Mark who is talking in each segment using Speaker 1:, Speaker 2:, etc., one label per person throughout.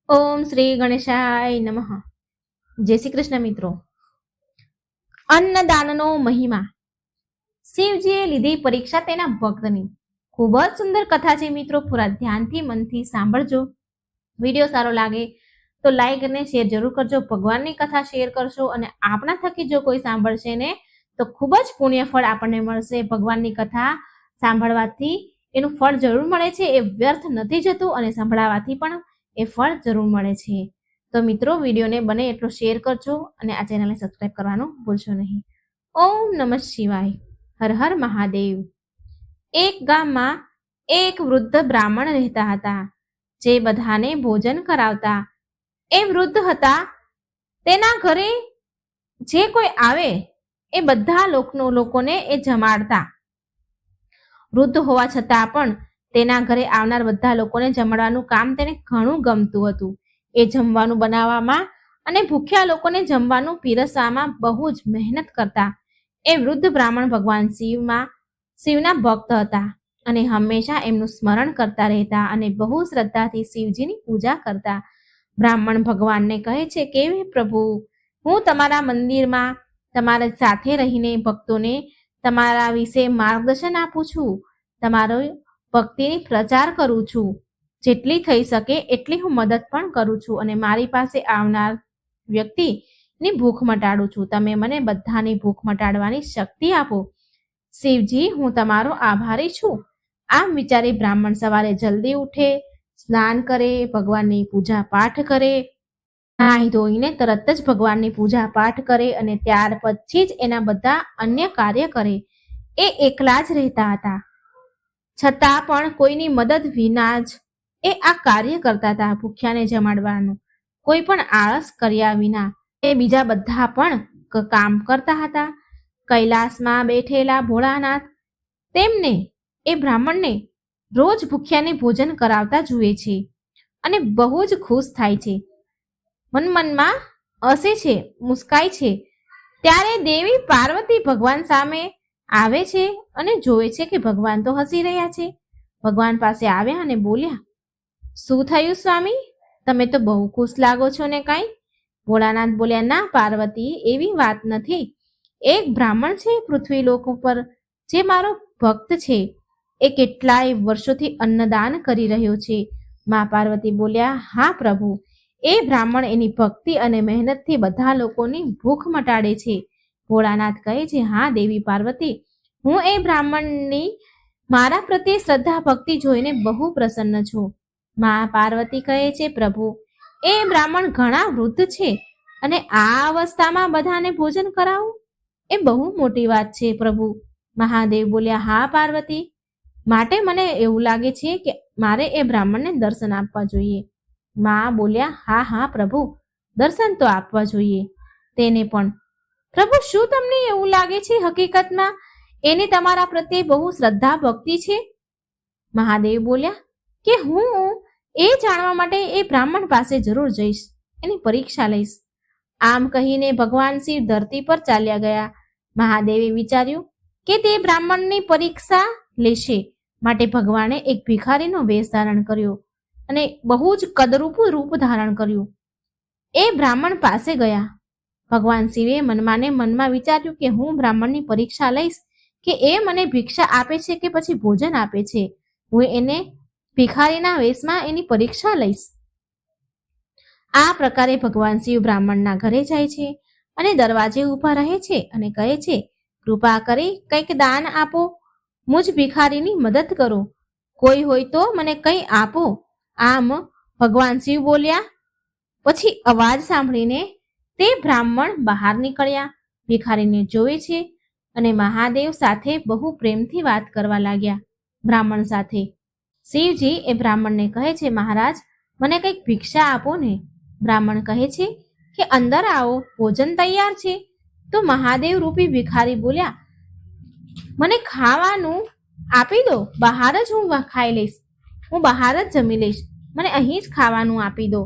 Speaker 1: ઓમ શ્રી ગણેશાય નમઃ. જય શ્રી કૃષ્ણ મિત્રો. અન્નદાનનો મહિમા. શિવજીએ લીધી પરીક્ષા તેના ભક્તની. ખૂબ જ સુંદર કથા છે મિત્રો. પૂરા ધ્યાનથી મનથી સાંભળજો. વિડીયો સારો લાગે તો લાઈક અને શેર જરૂર કરજો. ભગવાનની કથા શેર કરશો અને આપણા થકી જો કોઈ સાંભળશે ને તો ખૂબ જ પુણ્ય ફળ આપણને મળશે. ભગવાનની કથા સાંભળવાથી એનું ફળ જરૂર મળે છે, એ વ્યર્થ નથી જતું અને સંભળાવાથી પણ એ ફળ જરૂર મળે છે. તો મિત્રો વિડીયોને બને એટલો શેર કરજો અને આ ચેનલને સબસ્ક્રાઇબ કરવાનું ભૂલશો નહીં. ઓમ નમઃ શિવાય. હર હર મહાદેવ. એક ગામમાં એક વૃદ્ધ બ્રાહ્મણ રહેતા હતા, જે બધાને ભોજન કરાવતા. એ વૃદ્ધ હતા, તેના ઘરે જે કોઈ આવે એ બધા લોકોને એ જમાડતા. વૃદ્ધ હોવા છતાં પણ તેના ઘરે આવનાર બધા લોકોને જમાડવાનું કામ તેને ઘણું ગમતું હતું. એ જમવાનું બનાવવામાં અને ભૂખ્યા લોકોને જમવાનું પીરસવામાં બહુ જ મહેનત કરતા. એ વૃદ્ધ બ્રાહ્મણ ભગવાન શિવના ભક્ત હતા અને હંમેશા એમનું સ્મરણ કરતા રહેતા અને બહુ શ્રદ્ધાથી શિવજીની પૂજા કરતા. બ્રાહ્મણ ભગવાનને કહે છે કે પ્રભુ, હું તમારા મંદિરમાં તમારા સાથે રહીને ભક્તોને તમારા વિશે માર્ગદર્શન આપું છું, તમારો ભક્તિની પ્રચાર કરું છું, જેટલી થઈ શકે એટલી હું મદદ પણ કરું છું અને મારી પાસે આવનાર વ્યક્તિની ભૂખ મટાડું છું. તમે મને બધાની ભૂખ મટાડવાની શક્તિ આપો. શિવજી, હું તમારો આભારી છું. આમ વિચારી બ્રાહ્મણ સવારે જલ્દી ઉઠે, સ્નાન કરે, ભગવાનની પૂજા પાઠ કરે, નાહી ધોઈને તરત જ ભગવાનની પૂજા પાઠ કરે અને ત્યાર પછી જ એના બધા અન્ય કાર્ય કરે. એ એકલા જ રહેતા હતા, છતાં પણ કોઈની મદદ વિના જ એ આ કાર્ય કરતા હતા. ભૂખ્યાને જમાડવાનું કોઈ પણ આળસ કર્યા વિના એ બીજા બધા પણ કામ કરતા હતા. કૈલાસમાં બેઠેલા ભોળાનાથ તેમને એ બ્રાહ્મણને રોજ ભૂખ્યાને ભોજન કરાવતા જુએ છે અને બહુ જ ખુશ થાય છે. મનમાં હસે છે, મુસ્કાય છે. ત્યારે દેવી પાર્વતી ભગવાન સામે આવે છે અને જોવે છે કે ભગવાન તો હસી રહ્યા છે. ભગવાન પાસે આવ્યા અને બોલ્યા, શું થયું સ્વામી, તમે તો બહુ ખુશ લાગો છો ને કાંઈ? ભોળાનાથ બોલ્યા, ના પાર્વતી, એવી વાત નથી. એક બ્રાહ્મણ છે પૃથ્વીલોક ઉપર, જે મારો ભક્ત છે. એ કેટલાય વર્ષોથી અન્નદાન કરી રહ્યો છે. મા પાર્વતી બોલ્યા, હા પ્રભુ, એ બ્રાહ્મણ એની ભક્તિ અને મહેનતથી બધા લોકોની ભૂખ મટાડે છે. ભોળાનાથ કહે છે, હા દેવી પાર્વતી, હું એ બ્રાહ્મણની મારા પ્રત્યે શ્રદ્ધા ભક્તિ જોઈને બહુ પ્રસન્ન છું. મા પાર્વતી કહે છે, પ્રભુ, એ બ્રાહ્મણ ઘણા વૃદ્ધ છે અને આ અવસ્થામાં બધાને ભોજન કરાવવું એ બહુ મોટી વાત છે પ્રભુ. મહાદેવ બોલ્યા, હા પાર્વતી, માટે મને એવું લાગે છે કે મારે એ બ્રાહ્મણને દર્શન આપવા જોઈએ. મા બોલ્યા, હા હા પ્રભુ, દર્શન તો આપવા જોઈએ તેને પણ. પ્રભુ, શું તમને એવું લાગે છે હકીકતમાં એને તમારા પ્રત્યે બહુ શ્રદ્ધા ભક્તિ છે? મહાદેવ બોલ્યા કે હું એ જાણવા માટે એ બ્રાહ્મણ પાસે જરૂર જઈશ, એની પરીક્ષા લઈશ. આમ કહીને ભગવાન શિવ ધરતી પર ચાલ્યા ગયા. મહાદેવે વિચાર્યું કે તે બ્રાહ્મણની પરીક્ષા લેશે, માટે ભગવાને એક ભિખારીનો વેશ ધારણ કર્યો અને બહુ જ કદરૂપું રૂપ ધારણ કર્યું. એ બ્રાહ્મણ પાસે ગયા. ભગવાન શિવે મનમાં ને મનમાં વિચાર્યું કે હું બ્રાહ્મણની પરીક્ષા લઈશ કે એ મને ભિક્ષા આપે છે કે પછી ભોજન આપે છે. હું એને ભિખારીના વેશમાં એની પરીક્ષા લઈશ. આ પ્રકારે ભગવાન શિવ બ્રાહ્મણના ઘરે જાય છે અને દરવાજે ઊભા રહે છે અને કહે છે, કૃપા કરી કંઈક દાન આપો, મુજ ભિખારીની મદદ કરો, કોઈ હોય તો મને કંઈ આપો. આમ ભગવાન શિવ બોલ્યા. પછી અવાજ સાંભળીને તે બ્રાહ્મણ બહાર નીકળ્યા, ભિખારીને જોવે છે અને મહાદેવ સાથે બહુ પ્રેમથી વાત કરવા લાગ્યા. બ્રાહ્મણ સાથે શિવજી એ બ્રાહ્મણને કહે છે, મહારાજ, મને કંઈક ભિક્ષા આપો ને. બ્રાહ્મણ કહે છે કે અંદર આવો, ભોજન તૈયાર છે. તો મહાદેવ રૂપી ભિખારી બોલ્યા, મને ખાવાનું આપી દો, બહાર જ હું ખાઈ લઈશ, હું બહાર જ જમી લઈશ, મને અહીં જ ખાવાનું આપી દો.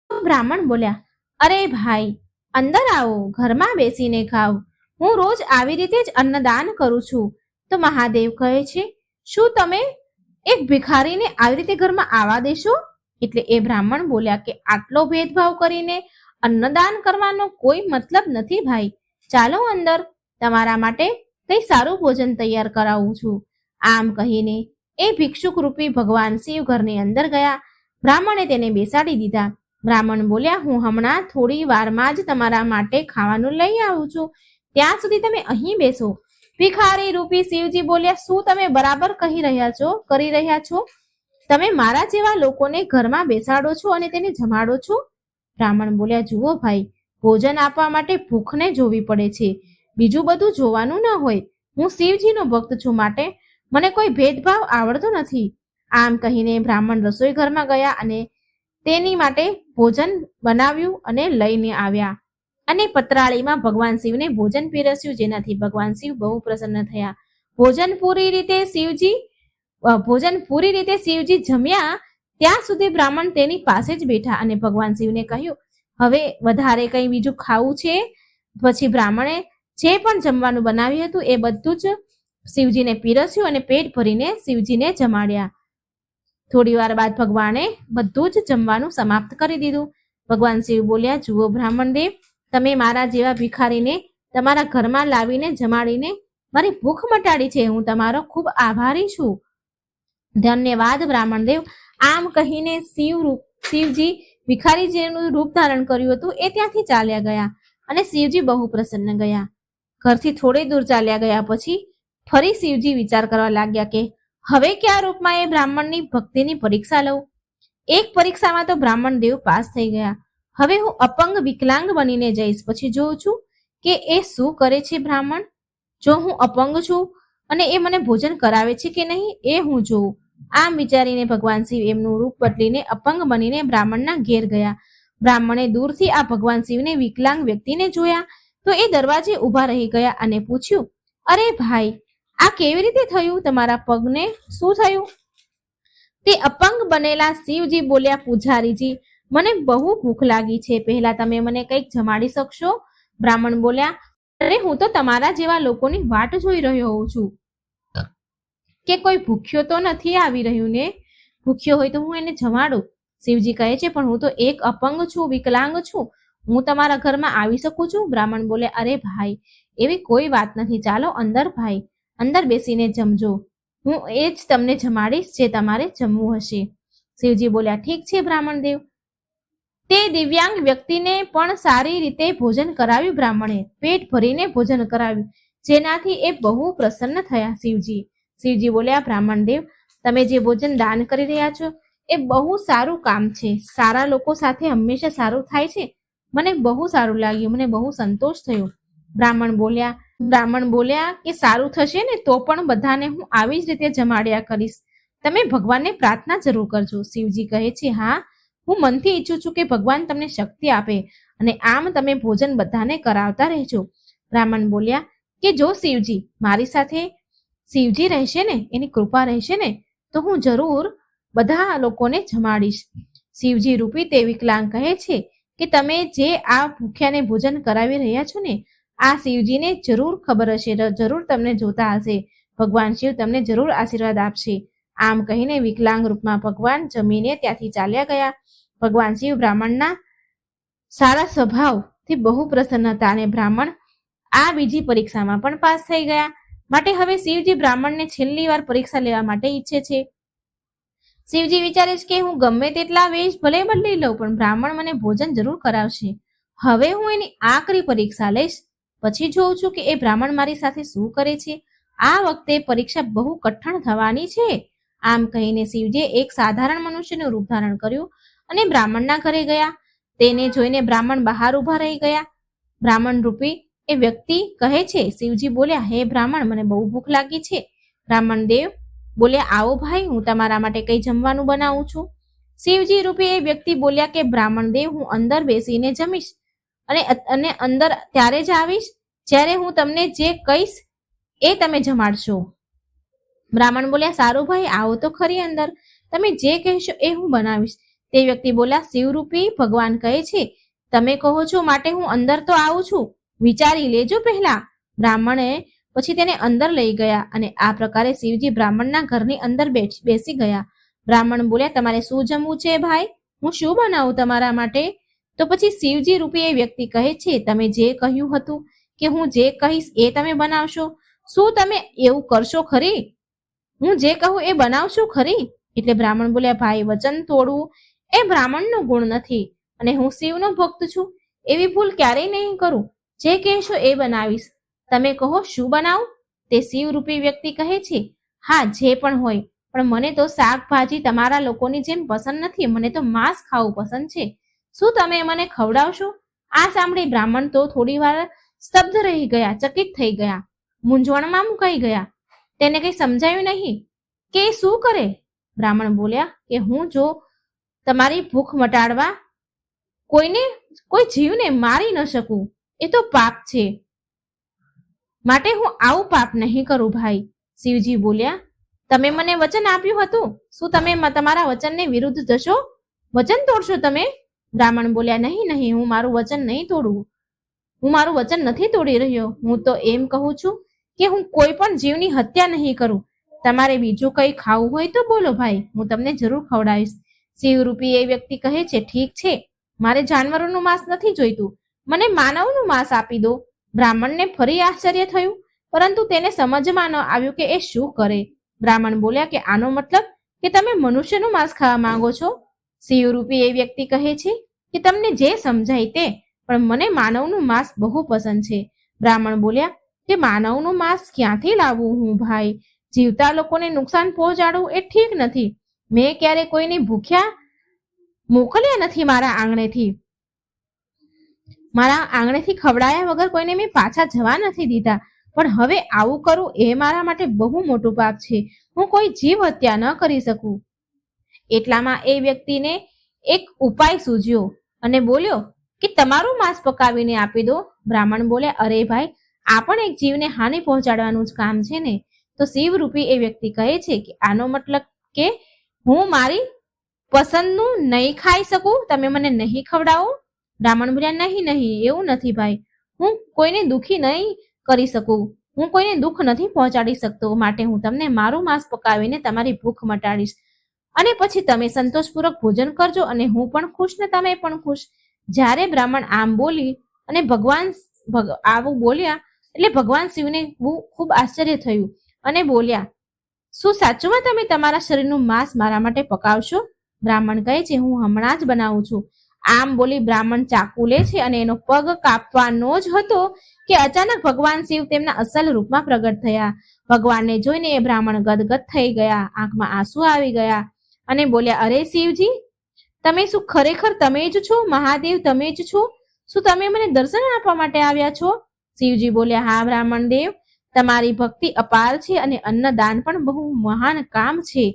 Speaker 1: બ્રાહ્મણ બોલ્યા, અરે ભાઈ, અંદર આવો, ઘરમાં બેસીને ખાવ, હું રોજ આવી રીતે જ અન્નદાન કરું છું. તો મહાદેવ કહે છે, શું તમે એક ભિખારીને આવી રીતે ઘરમાં આવવા દેશો? એટલે એ બ્રાહ્મણ બોલ્યા કે આટલો ભેદભાવ કરીને અન્નદાન કરવાનો કોઈ મતલબ નથી ભાઈ. ચાલો અંદર, તમારા માટે કઈ સારું ભોજન તૈયાર કરાવું છું. આમ કહીને એ ભિક્ષુક રૂપી ભગવાન શિવ ઘરની અંદર ગયા. બ્રાહ્મણે તેને બેસાડી દીધા. બ્રાહ્મણ બોલ્યા, હું હમણાં થોડી વારમાં જ તમારા માટે ખાવાનું લઈ આવું છું, ત્યાં સુધી તમે અહીં બેસો. ભિખારી રૂપી શિવજી બોલ્યા, શું તમે બરાબર કરી રહ્યા છો? તમે મારા જેવા લોકોને ઘરમાં બેસાડો છો અને તેને જમાડો છો? બ્રાહ્મણ બોલ્યા, જુઓ ભાઈ, ભોજન આપવા માટે ભૂખને જોવી પડે છે, બીજું બધું જોવાનું ન હોય. હું શિવજીનો ભક્ત છું, માટે મને કોઈ ભેદભાવ આવડતો નથી. આમ કહીને બ્રાહ્મણ રસોઈ ઘરમાં ગયા અને તેની માટે ભોજન બનાવ્યું અને લઈને આવ્યા અને પતરાળીમાં ભગવાન શિવને ભોજન પીરસ્યું, જેનાથી ભગવાન શિવ બહુ પ્રસન્ન થયા. ભોજન પૂરી રીતે શિવજી જમ્યા ત્યાં સુધી બ્રાહ્મણ તેની પાસે જ બેઠા અને ભગવાન શિવને કહ્યું, હવે વધારે કંઈ બીજું ખાવું છે? પછી બ્રાહ્મણે જે પણ જમવાનું બનાવ્યું હતું એ બધું જ શિવજીને પીરસ્યું અને પેટ ભરીને શિવજીને જમાડ્યા. થોડી વાર બાદ ભગવાને બધું જ જમવાનું સમાપ્ત કરી દીધું. ભગવાન શિવ બોલ્યા, જુઓ બ્રાહ્મણ દેવ, તમે મારા જેવા ભિખારીને તમારા ઘરમાં લાવીને જમાડીને મારી ભૂખ મટાડી છે. હું તમારો ખૂબ આભારી છું. ધન્યવાદ બ્રાહ્મણ દેવ. આમ કહીને શિવજી ભિખારી જેનું રૂપ ધારણ કર્યું હતું એ ત્યાંથી ચાલ્યા ગયા અને શિવજી બહુ પ્રસન્ન ગયા. ઘરથી થોડે દૂર ચાલ્યા ગયા પછી ફરી શિવજી વિચાર કરવા લાગ્યા કે હવે કયા રૂપમાં એ બ્રાહ્મણની ભક્તિની પરીક્ષા લઉં. એક પરીક્ષામાં તો બ્રાહ્મણ દેવ પાસ થઈ ગયા. હવે હું અપંગ વિકલાંગ બનીને જઈશ, પછી જોઉં છું કે એ શું કરે છે બ્રાહ્મણ. જો હું અપંગ છું અને એ મને ભોજન કરાવે છે કે નહીં એ હું જોઉં. આમ વિચારીને ભગવાન શિવ એમનું રૂપ બદલીને અપંગ બનીને બ્રાહ્મણના ઘેર ગયા. બ્રાહ્મણે દૂરથી આ ભગવાન શિવને વિકલાંગ વ્યક્તિને જોયા તો એ દરવાજે ઊભા રહી ગયા અને પૂછ્યું, અરે ભાઈ, આ કેવી રીતે થયું? તમારા પગને શું થયું? તે અપંગ બનેલા શિવજી બોલ્યા, પૂજારીજી, મને બહુ ભૂખ લાગી છે, પહેલા તમે મને કંઈક જમાડી શકશો? બ્રાહ્મણ બોલ્યા, અરે હું તો તમારા જેવા લોકોની વાટ જોઈ રહ્યો હોઉં છું કે કોઈ ભૂખ્યો તો નથી આવી રહ્યું ને. ભૂખ્યો હોય તો હું એને જમાડું. શિવજી કહે છે, પણ હું તો એક અપંગ છું, વિકલાંગ છું, હું તમારા ઘરમાં આવી શકું છું? બ્રાહ્મણ બોલે, અરે ભાઈ, એવી કોઈ વાત નથી, ચાલો અંદર ભાઈ, અંદર બેસીને જમજો, હું એ જ તમને જમાડીશ જે તમારે જમવું હશે. શિવજી બોલ્યા, ઠીક છે બ્રાહ્મણ દેવ. તે દિવ્યાંગ વ્યક્તિને પણ સારી રીતે ભોજન કરાવ્યું. બ્રાહ્મણે પેટ ભરીને ભોજન કરાવ્યું, જેનાથી એ બહુ પ્રસન્ન થયા. શિવજી બોલ્યા, બ્રાહ્મણ દેવ, તમે જે ભોજન દાન કરી રહ્યા છો એ બહુ સારું કામ છે. સારા લોકો સાથે હંમેશા સારું થાય છે. મને બહુ સારું લાગ્યું, મને બહુ સંતોષ થયો. બ્રાહ્મણ બોલ્યા કે સારું થશે ને તો પણ બધાને હું આવી જ રીતે જમાડ્યા કરીશ. તમે ભગવાનને પ્રાર્થના જરૂર કરજો. શિવજી કહે છે, હા, હું મનથી ઈચ્છું છું કે ભગવાન તમને શક્તિ આપે અને આમ તમે ભોજન બધાને કરાવતા રહેજો. બ્રાહ્મણ બોલ્યા કે જો શિવજી મારી સાથે શિવજી રહેશે ને, એની કૃપા રહેશે ને, તો હું જરૂર બધા લોકોને જમાડીશ. શિવજી રૂપી તે વિકલાંગ કહે છે કે તમે જે આ ભૂખ્યાને ભોજન કરાવી રહ્યા છો ને, આ શિવજીને જરૂર ખબર હશે, જરૂર તમને જોતા હશે. ભગવાન શિવ તમને જરૂર આશીર્વાદ આપશે. આમ કહીને વિકલાંગ રૂપમાં ભગવાન જમીને ત્યાંથી ચાલ્યા ગયા. ભગવાન શિવ બ્રાહ્મણના સારા સ્વભાવથી બહુ પ્રસન્ન હતા અને બ્રાહ્મણ આ બીજી પરીક્ષામાં પણ પાસ થઈ ગયા. માટે હવે શિવજી બ્રાહ્મણને છેલ્લી વાર પરીક્ષા લેવા માટે ઈચ્છે છે. શિવજી વિચારે છે કે હું ગમે તેટલા વેશ ભલે બદલી લઉં, પણ બ્રાહ્મણ મને ભોજન જરૂર કરાવશે. હવે હું એની આકરી પરીક્ષા લઈશ, પછી જોઉં છું કે એ બ્રાહ્મણ મારી સાથે શું કરે છે. આ વખતે પરીક્ષા બહુ કઠણ થવાની છે. આમ કહીને શિવજીએ એક સાધારણ મનુષ્યનું રૂપ ધારણ કર્યું અને બ્રાહ્મણના ઘરે ગયા. તેને જોઈને બ્રાહ્મણ બહાર ઊભા રહી ગયા. બ્રાહ્મણ રૂપી એ વ્યક્તિ કહે છે, શિવજી બોલ્યા, હે બ્રાહ્મણ, મને બહુ ભૂખ લાગી છે. બ્રાહ્મણ દેવ બોલ્યા, આવો ભાઈ, હું તમારા માટે કંઈ જમવાનું બનાવું છું. શિવજી રૂપી એ વ્યક્તિ બોલ્યા કે બ્રાહ્મણ દેવ, હું અંદર બેસીને જમીશ અને અંદર ત્યારે જ આવીશ જ્યારે હું તમને જે કહીશ એ તમે જમાડશો. બ્રાહ્મણ બોલ્યા, સારું ભાઈ, આવો તો ખરી અંદર, તમે જે કહેશો એ હું બનાવીશ. તે વ્યક્તિ બોલ્યા, શિવરૂપી ભગવાન કહે છે, તમે કહો છો માટે હું અંદર તો આવું છું, વિચારી લેજો પહેલા. બ્રાહ્મણે પછી તેને અંદર લઈ ગયા અને આ પ્રકારે શિવજી બ્રાહ્મણના ઘરની અંદર બેસી ગયા. બ્રાહ્મણ બોલ્યા, તમારે શું જમવું છે ભાઈ? હું શું બનાવું તમારા માટે? તો પછી શિવજી રૂપી એ વ્યક્તિ કહે છે, તમે જે કહ્યું હતું કે હું જે કહીશ એ તમે બનાવશો, શું તમે એવું કરશો ખરી? હું જે કહું એ બનાવશો ખરી? એટલે બ્રાહ્મણ બોલ્યા, ભાઈ વચન તોડવું એ બ્રાહ્મણનો ગુણ નથી અને હું શિવનો ભક્ત છું, એવી ભૂલ ક્યારેય નહીં કરું. જે કહેશો એ બનાવીશ. તમે કહો શું બનાવું? તે શિવ રૂપી વ્યક્તિ કહે છે, હા જે પણ હોય, પણ મને તો શાકભાજી તમારા લોકોની જેમ પસંદ નથી, મને તો માંસ ખાવું પસંદ છે. શું તમે મને ખવડાવશો? આ સાંભળી બ્રાહ્મણ તો થોડી વાર સ્તબ્ધ રહી ગયા, ચકિત થઈ ગયા, મૂંઝવણમાં મુકાઈ ગયા. તેને કંઈ સમજાયું નહીં કે એ શું કરે. બ્રાહ્મણ બોલ્યા કે હું જો તમારી ભૂખ મટાડવા કોઈ જીવને મારી ન શકું એ તો પાપ છે, માટે હું આવું પાપ નહીં કરું ભાઈ. શિવજી બોલ્યા, તમે મને વચન આપ્યું હતું, શું તમે તમારા વચનને વિરુદ્ધ જશો? વચન તોડશો તમે? બ્રાહ્મણ બોલ્યા, નહીં નહીં, હું મારું વચન નહીં તોડું. હું મારું વચન નથી તોડી રહ્યો. હું તો એમ કહું છું કે હું કોઈ પણ જીવની હત્યા નહીં કરું. તમારે બીજું કંઈ ખાવું હોય તો બોલો ભાઈ, હું તમને જરૂર ખવડાવીશ. શિવરૂપી એ વ્યક્તિ કહે છે, ઠીક છે, મારે જાનવરોનું માંસ નથી જોઈતું, મને માનવનું માંસ આપી દો. બ્રાહ્મણને ફરી આશ્ચર્ય થયું, પરંતુ તેને સમજમાં ન આવ્યું કે એ શું કરે. બ્રાહ્મણ બોલ્યા કે આનો મતલબ કે તમે મનુષ્યનું માંસ ખાવા માંગો છો? શિવરૂપી એ વ્યક્તિ કહે છે કે તમને જે સમજાય તે, પણ મને માનવનું માંસ બહુ પસંદ છે. બ્રાહ્મણ બોલ્યા કે માનવનું માંસ ક્યાંથી લાવવું હું ભાઈ? જીવતા લોકોને નુકસાન પહોંચાડવું એ ઠીક નથી. મેં ક્યારે કોઈને ભૂખ્યા મોકલ્યા નથી મારા આંગણેથી ખવડાયા વગર કોઈને મેં પાછા જવા નથી દીધા, પણ હવે આવું કરું એ મારા માટે બહુ મોટું પાપ છે. હું કોઈ જીવ હત્યા ન કરી શકું. એટલામાં એ વ્યક્તિને એક ઉપાય સૂઝ્યો અને બોલ્યો કે તમારું માંસ પકાવીને આપી દો. બ્રાહ્મણ બોલ્યા, અરે ભાઈ, આ પણ એક જીવને હાનિ પહોંચાડવાનું જ કામ છે ને. તો શિવરૂપી એ વ્યક્તિ કહે છે કે આનો મતલબ કે હું મારી પસંદનું નહીં ખાઈ શકું, તમે મને નહીં ખવડાવો? બ્રાહ્મણ બોલ્યા, નહીં નહીં, એવું નથી ભાઈ, હું કોઈને દુઃખી નહીં કરી શકું, હું કોઈને દુઃખ નથી પહોંચાડી શકતો, માટે હું તમને મારું માંસ પકાવીને તમારી ભૂખ મટાડીશ અને પછી તમે સંતોષપૂર્વક ભોજન કરજો અને હું પણ ખુશ ને તમે પણ ખુશ. જ્યારે બ્રાહ્મણ આમ બોલી અને આવું બોલ્યા એટલે ભગવાન શિવને ખૂબ આશ્ચર્ય થયું અને બોલ્યા, શું સાચુમાં તમે તમારા શરીરનું માંસ મારા માટે પકાવશો? બ્રાહ્મણ કહે છે, હું હમણાં જ બનાવું છું. આમ બોલી બ્રાહ્મણ ચાકુ લે છે અને એનો પગ કાપવાનો જ હતો કે અચાનક ભગવાન શિવ તેમના અસલ રૂપમાં પ્રગટ થયા. ભગવાનને જોઈને એ બ્રાહ્મણ ગદગદ થઈ ગયા, આંખમાં આંસુ આવી ગયા અને બોલ્યા, અરે શિવજી, તમે શું ખરેખર તમે જ છો? મહાદેવ તમે જ છો? શું તમે મને દર્શન આપવા માટે આવ્યા છો? શિવજી બોલ્યા, હા બ્રાહ્મણ દેવ, તમારી ભક્તિ અપાર છે અને અન્નદાન પણ બહુ મહાન કામ છે.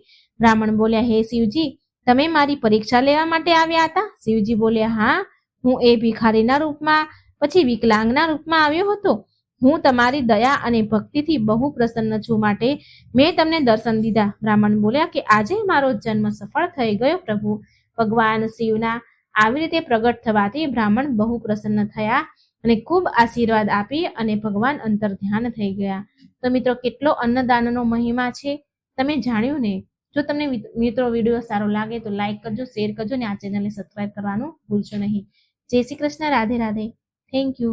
Speaker 1: બ્રાહ્મણ બોલ્યા, હે શિવજી, તમે મારી પરીક્ષા લેવા માટે આવ્યા હતા? શિવજી બોલ્યા, હા, હું એ ભિખારીના રૂપમાં પછી વિકલાંગના રૂપમાં આવ્યો હતો. હું તમારી દયા અને ભક્તિથી બહુ પ્રસન્ન છું, માટે મેં તમને દર્શન દીધા. બ્રાહ્મણ બોલ્યા કે આજે મારો જન્મ સફળ થઈ ગયો પ્રભુ. ભગવાન શિવના આવી રીતે પ્રગટ થવાથી બ્રાહ્મણ બહુ પ્રસન્ન થયા અને ખૂબ આશીર્વાદ આપી અને ભગવાન અંતર ધ્યાન થઈ ગયા. તો મિત્રો, કેટલો અન્નદાનનો મહિમા છે તમે જાણ્યું ને. જો તમને મિત્રો વિડીયો સારો લાગે તો લાઈક કરજો, શેર કરજો અને આ ચેનલને સબસ્ક્રાઇબ કરવાનું ભૂલશો નહીં. જય શ્રી કૃષ્ણ, રાધે રાધે. Thank you.